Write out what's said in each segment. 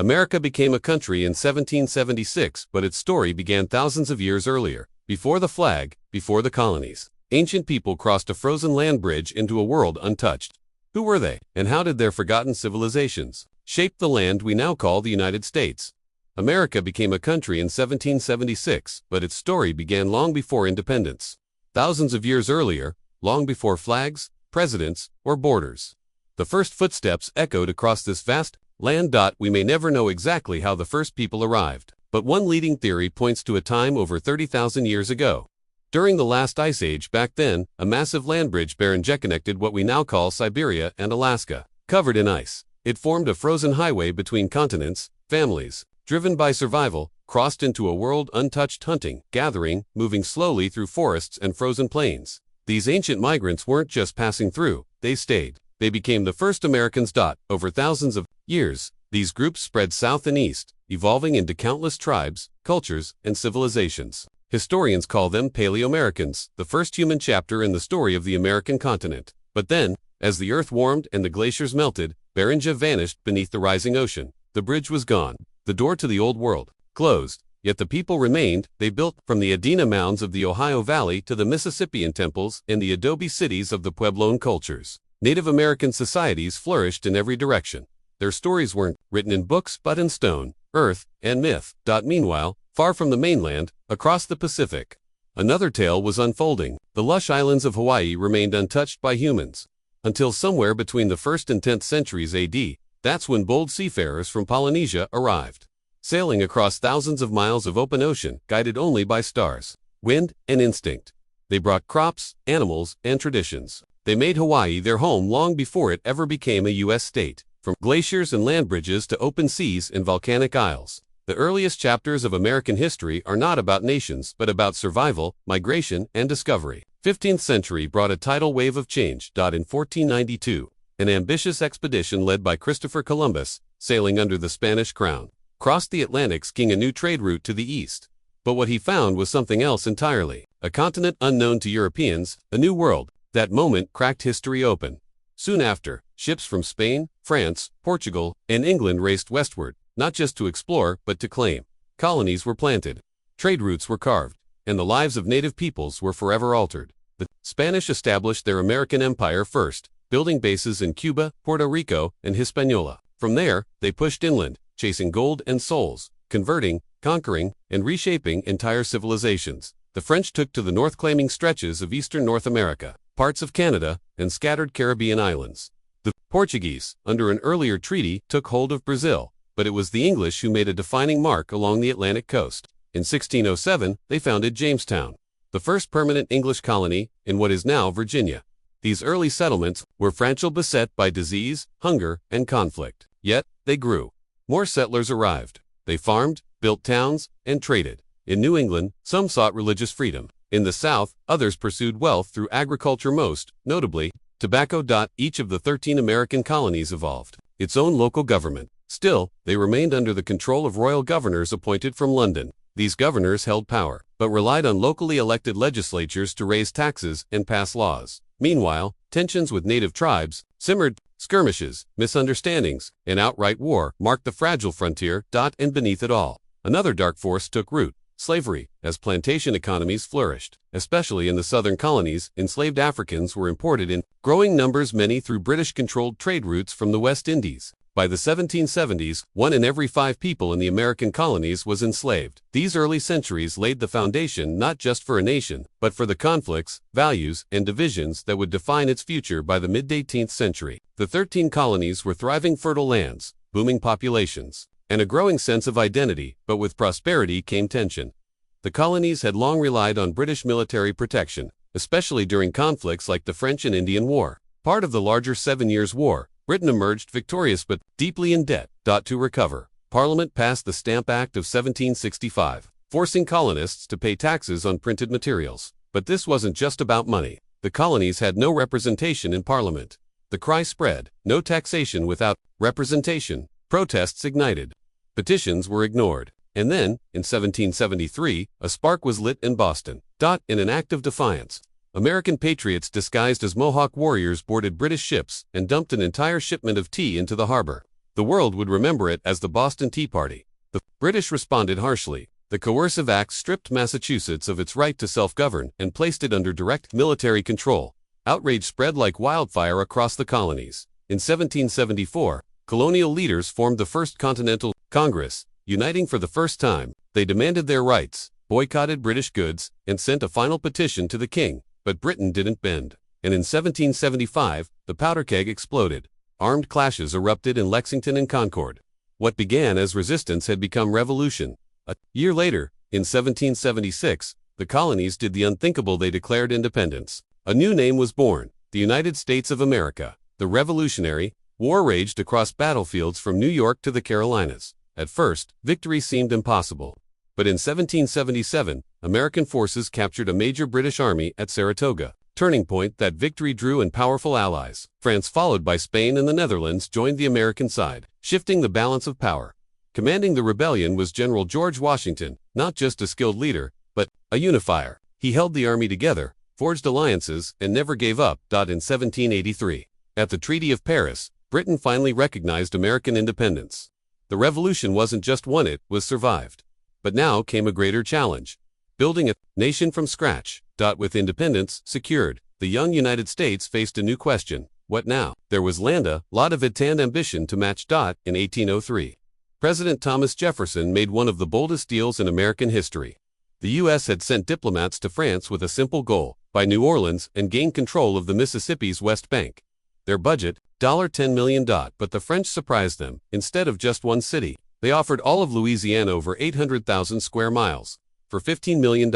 America became a country in 1776, but its story began thousands of years earlier. Before the flag, before the colonies, ancient people crossed a frozen land bridge into a world untouched. Who were they, and how did their forgotten civilizations shape the land we now call the United States? America became a country in 1776, but its story began long before independence. Thousands of years earlier, long before flags, presidents, or borders. The first footsteps echoed across this vast land. We may never know exactly how the first people arrived, but one leading theory points to a time over 30,000 years ago. During the last ice age back then, a massive land bridge Beringia connected what we now call Siberia and Alaska. Covered in ice, it formed a frozen highway between continents. Families, driven by survival, crossed into a world untouched, hunting, gathering, moving slowly through forests and frozen plains. These ancient migrants weren't just passing through, they stayed. They became the first Americans. Over thousands of years, these groups spread south and east, evolving into countless tribes, cultures, and civilizations. Historians call them Paleo-Americans, the first human chapter in the story of the American continent. But then, as the earth warmed and the glaciers melted, Beringia vanished beneath the rising ocean. The bridge was gone, the door to the old world closed, yet the people remained. They built from the Adena mounds of the Ohio Valley to the Mississippian temples and the adobe cities of the Puebloan cultures. Native American societies flourished in every direction. Their stories weren't written in books but in stone, earth, and myth. Meanwhile, far from the mainland, across the Pacific, another tale was unfolding. The lush islands of Hawaii remained untouched by humans. Until somewhere between the 1st and 10th centuries AD, that's when bold seafarers from Polynesia arrived. Sailing across thousands of miles of open ocean, guided only by stars, wind, and instinct. They brought crops, animals, and traditions. They made Hawaii their home long before it ever became a U.S. state. From glaciers and land bridges to open seas and volcanic isles, the earliest chapters of American history are not about nations but about survival, migration, and discovery. 15th century brought a tidal wave of change. In 1492, an ambitious expedition led by Christopher Columbus, sailing under the Spanish crown, crossed the Atlantic, seeking a new trade route to the east. But what he found was something else entirely. A continent unknown to Europeans, a new world. That moment cracked history open. Soon after, ships from Spain, France, Portugal, and England raced westward, not just to explore, but to claim. Colonies were planted, trade routes were carved, and the lives of native peoples were forever altered. The Spanish established their American empire first, building bases in Cuba, Puerto Rico, and Hispaniola. From there, they pushed inland, chasing gold and souls, converting, conquering, and reshaping entire civilizations. The French took to the north, claiming stretches of eastern North America, parts of Canada, and scattered Caribbean islands. The Portuguese, under an earlier treaty, took hold of Brazil, but it was the English who made a defining mark along the Atlantic coast. In 1607, they founded Jamestown, the first permanent English colony in what is now Virginia. These early settlements were fragile, beset by disease, hunger, and conflict. Yet, they grew. More settlers arrived. They farmed, built towns, and traded. In New England, some sought religious freedom. In the South, others pursued wealth through agriculture, most notably tobacco. Each of the 13 American colonies evolved its own local government. Still, they remained under the control of royal governors appointed from London. These governors held power, but relied on locally elected legislatures to raise taxes and pass laws. Meanwhile, tensions with native tribes simmered. Skirmishes, misunderstandings, and outright war marked the fragile frontier. And beneath it all, another dark force took root. Slavery. As plantation economies flourished, especially in the southern colonies, enslaved Africans were imported in growing numbers, many through British-controlled trade routes from the West Indies. By the 1770s, 1 in every 5 people in the American colonies was enslaved. These early centuries laid the foundation not just for a nation, but for the conflicts, values, and divisions that would define its future by the mid-18th century. The 13 colonies were thriving, fertile lands, booming populations, and a growing sense of identity, but with prosperity came tension. The colonies had long relied on British military protection, especially during conflicts like the French and Indian War. Part of the larger 7 Years' War, Britain emerged victorious but deeply in debt. To recover, Parliament passed the Stamp Act of 1765, forcing colonists to pay taxes on printed materials. But this wasn't just about money. The colonies had no representation in Parliament. The cry spread, no taxation without representation. Protests ignited. Petitions were ignored. And then, in 1773, a spark was lit in Boston. In an act of defiance, American patriots disguised as Mohawk warriors boarded British ships and dumped an entire shipment of tea into the harbor. The world would remember it as the Boston Tea Party. The British responded harshly. The Coercive Act stripped Massachusetts of its right to self-govern and placed it under direct military control. Outrage spread like wildfire across the colonies. In 1774, colonial leaders formed the First Continental Congress. Uniting for the first time, they demanded their rights, boycotted British goods, and sent a final petition to the king. But Britain didn't bend. And in 1775, the powder keg exploded. Armed clashes erupted in Lexington and Concord. What began as resistance had become revolution. A year later, in 1776, the colonies did the unthinkable. They declared independence. A new name was born, the United States of America. The Revolutionary War raged across battlefields from New York to the Carolinas. At first, victory seemed impossible. But in 1777, American forces captured a major British army at Saratoga. Turning point, that victory drew in powerful allies. France, followed by Spain and the Netherlands, joined the American side, shifting the balance of power. Commanding the rebellion was General George Washington, not just a skilled leader, but a unifier. He held the army together, forged alliances, and never gave up. In 1783, at the Treaty of Paris, Britain finally recognized American independence. The revolution wasn't just won, it was survived. But now came a greater challenge. Building a nation from scratch. With independence secured, the young United States faced a new question. What now? There was a lot of it and ambition to match. In 1803, President Thomas Jefferson made one of the boldest deals in American history. The U.S. had sent diplomats to France with a simple goal: buy New Orleans and gain control of the Mississippi's West Bank. Their budget, $10 million, but the French surprised them. Instead of just one city, they offered all of Louisiana, over 800,000 square miles, for $15 million.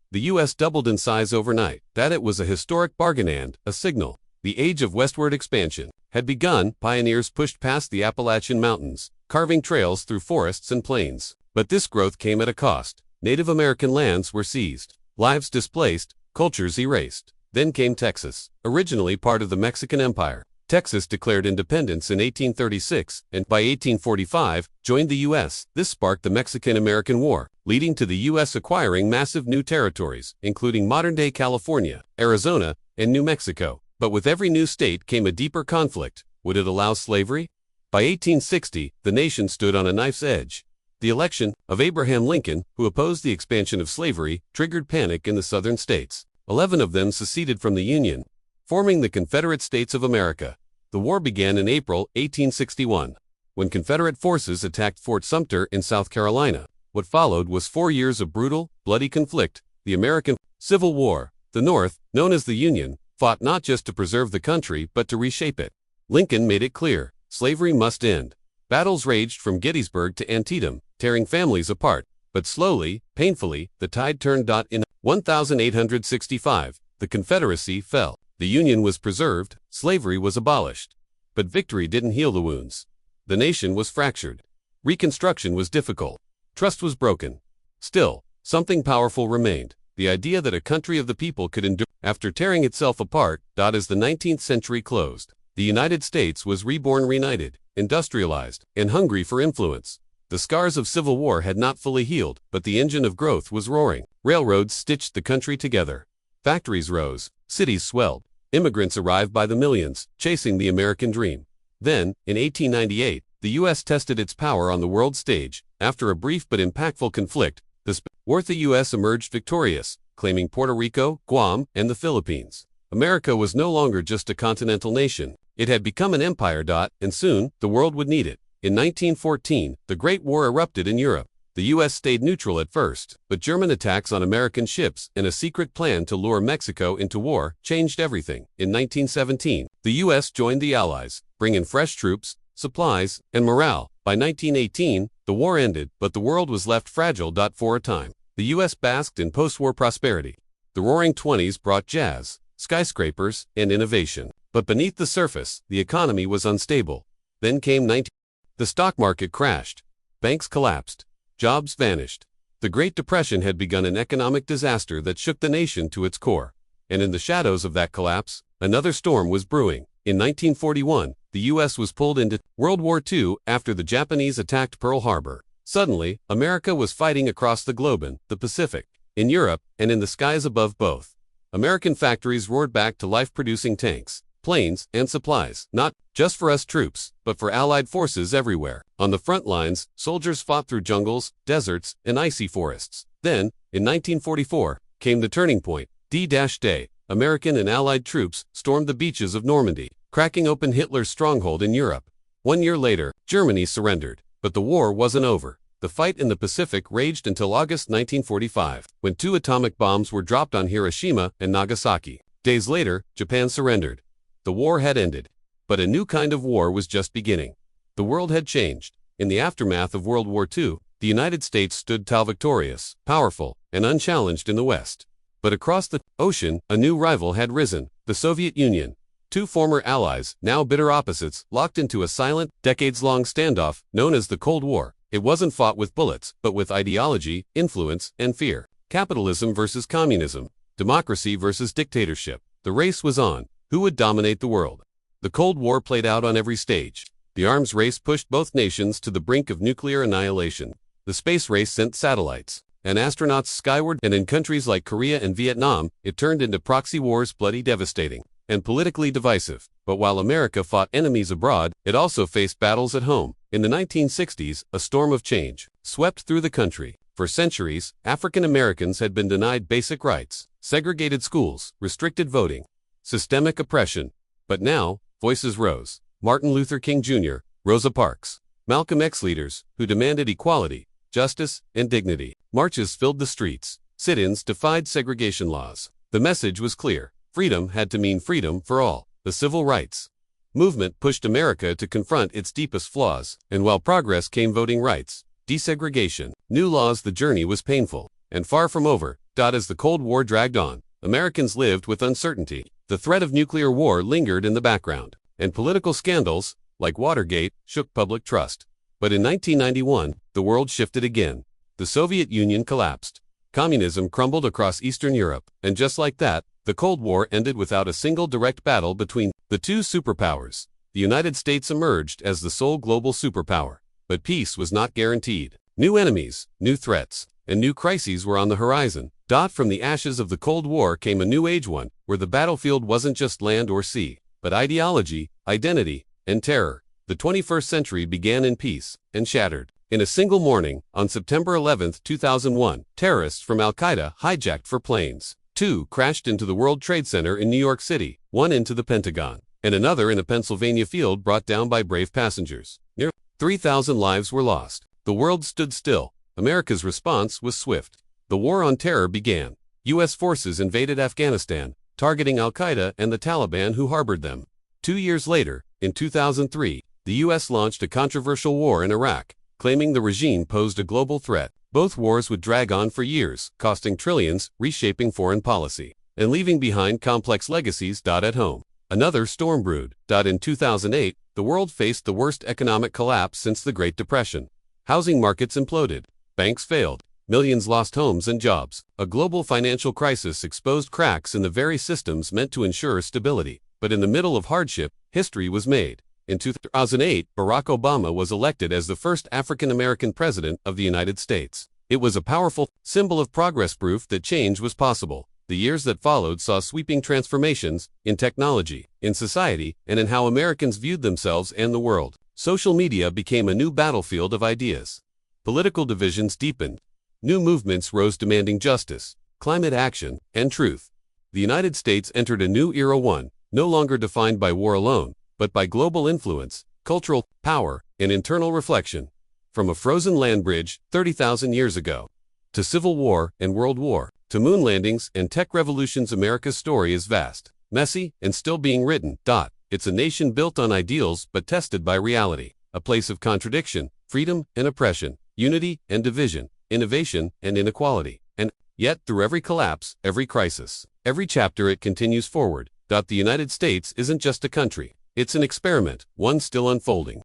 The U.S. doubled in size overnight. It was a historic bargain and a signal. The age of westward expansion had begun. Pioneers pushed past the Appalachian Mountains, carving trails through forests and plains. But this growth came at a cost. Native American lands were seized, lives displaced, cultures erased. Then came Texas, originally part of the Mexican Empire. Texas declared independence in 1836 and by 1845 joined the U.S. This sparked the Mexican-American War, leading to the U.S. acquiring massive new territories, including modern-day California, Arizona, and New Mexico. But with every new state came a deeper conflict. Would it allow slavery? By 1860, the nation stood on a knife's edge. The election of Abraham Lincoln, who opposed the expansion of slavery, triggered panic in the southern states. 11 of them seceded from the Union, forming the Confederate States of America. The war began in April 1861, when Confederate forces attacked Fort Sumter in South Carolina. What followed was 4 years of brutal, bloody conflict. The American Civil War. The North, known as the Union, fought not just to preserve the country but to reshape it. Lincoln made it clear, slavery must end. Battles raged from Gettysburg to Antietam, tearing families apart. But slowly, painfully, the tide turned. In 1865, the Confederacy fell. The Union was preserved, slavery was abolished. But victory didn't heal the wounds. The nation was fractured. Reconstruction was difficult. Trust was broken. Still, something powerful remained: the idea that a country of the people could endure. After tearing itself apart, as the 19th century closed, the United States was reborn, reunited, industrialized, and hungry for influence. The scars of Civil War had not fully healed, but the engine of growth was roaring. Railroads stitched the country together. Factories rose. Cities swelled. Immigrants arrived by the millions, chasing the American dream. Then, in 1898, the U.S. tested its power on the world stage. After a brief but impactful conflict, the U.S. emerged victorious, claiming Puerto Rico, Guam, and the Philippines. America was no longer just a continental nation. It had become an empire. And soon, the world would need it. In 1914, the Great War erupted in Europe. The U.S. stayed neutral at first, but German attacks on American ships and a secret plan to lure Mexico into war changed everything. In 1917, the U.S. joined the Allies, bringing fresh troops, supplies, and morale. By 1918, the war ended, but the world was left fragile. For a time, the U.S. basked in post-war prosperity. The Roaring '20s brought jazz, skyscrapers, and innovation. But beneath the surface, the economy was unstable. Then came the stock market crashed. Banks collapsed. Jobs vanished. The Great Depression had begun, an economic disaster that shook the nation to its core. And in the shadows of that collapse, another storm was brewing. In 1941, the U.S. was pulled into World War II after the Japanese attacked Pearl Harbor. Suddenly, America was fighting across the globe, in the Pacific, in Europe, and in the skies above both. American factories roared back to life, producing tanks, planes, and supplies, not just for us troops, but for Allied forces everywhere. On the front lines, soldiers fought through jungles, deserts, and icy forests. Then, in 1944, came the turning point, D-Day. American and Allied troops stormed the beaches of Normandy, cracking open Hitler's stronghold in Europe. 1 year later, Germany surrendered. But the war wasn't over. The fight in the Pacific raged until August 1945, when 2 atomic bombs were dropped on Hiroshima and Nagasaki. Days later, Japan surrendered. The war had ended. But a new kind of war was just beginning. The world had changed. In the aftermath of World War II, the United States stood tall, victorious, powerful, and unchallenged in the West. But across the ocean, a new rival had risen, the Soviet Union. 2 former allies, now bitter opposites, locked into a silent, decades-long standoff known as the Cold War. It wasn't fought with bullets, but with ideology, influence, and fear. Capitalism versus communism. Democracy versus dictatorship. The race was on. Who would dominate the world? The Cold War played out on every stage. The arms race pushed both nations to the brink of nuclear annihilation. The space race sent satellites and astronauts skyward, and in countries like Korea and Vietnam, it turned into proxy wars, bloody, devastating, and politically divisive. But while America fought enemies abroad, it also faced battles at home. In the 1960s, a storm of change swept through the country. For centuries, African Americans had been denied basic rights, segregated schools, restricted voting, systemic oppression. But now, voices rose. Martin Luther King Jr., Rosa Parks, Malcolm X, leaders who demanded equality, justice, and dignity. Marches filled the streets. Sit-ins defied segregation laws. The message was clear. Freedom had to mean freedom for all. The civil rights movement pushed America to confront its deepest flaws. And while progress came, voting rights, desegregation, new laws, the journey was painful and far from over. As the Cold War dragged on, Americans lived with uncertainty. The threat of nuclear war lingered in the background, and political scandals, like Watergate, shook public trust. But in 1991, the world shifted again. The Soviet Union collapsed. Communism crumbled across Eastern Europe, and just like that, the Cold War ended without a single direct battle between the 2 superpowers. The United States emerged as the sole global superpower. But peace was not guaranteed. New enemies, new threats, and new crises were on the horizon. From the ashes of the Cold War came a new age, one where the battlefield wasn't just land or sea, but ideology, identity, and terror. The 21st century began in peace and shattered. In a single morning, on September 11, 2001, terrorists from Al-Qaeda hijacked 4 planes. 2 crashed into the World Trade Center in New York City, 1 into the Pentagon, and another in a Pennsylvania field brought down by brave passengers. Nearly 3,000 lives were lost. The world stood still. America's response was swift. The war on terror began. U.S. forces invaded Afghanistan, targeting Al-Qaeda and the Taliban who harbored them. 2 years later, in 2003, the U.S. launched a controversial war in Iraq, claiming the regime posed a global threat. Both wars would drag on for years, costing trillions, reshaping foreign policy, and leaving behind complex legacies. At home, another storm brewed. In 2008, the world faced the worst economic collapse since the Great Depression. Housing markets imploded, banks failed, millions lost homes and jobs. A global financial crisis exposed cracks in the very systems meant to ensure stability. But in the middle of hardship, history was made. In 2008, Barack Obama was elected as the first African-American president of the United States. It was a powerful symbol of progress, proof that change was possible. The years that followed saw sweeping transformations in technology, in society, and in how Americans viewed themselves and the world. Social media became a new battlefield of ideas. Political divisions deepened. New movements rose demanding justice, climate action, and truth. The United States entered a new era, one no longer defined by war alone, but by global influence, cultural power, and internal reflection. From a frozen land bridge 30,000 years ago, to civil war and world war, to moon landings and tech revolutions, America's story is vast, messy, and still being written. It's a nation built on ideals but tested by reality, a place of contradiction, freedom and oppression, unity and division, innovation and inequality. And yet, through every collapse, every crisis, every chapter, it continues forward. The United States isn't just a country. It's an experiment, one still unfolding.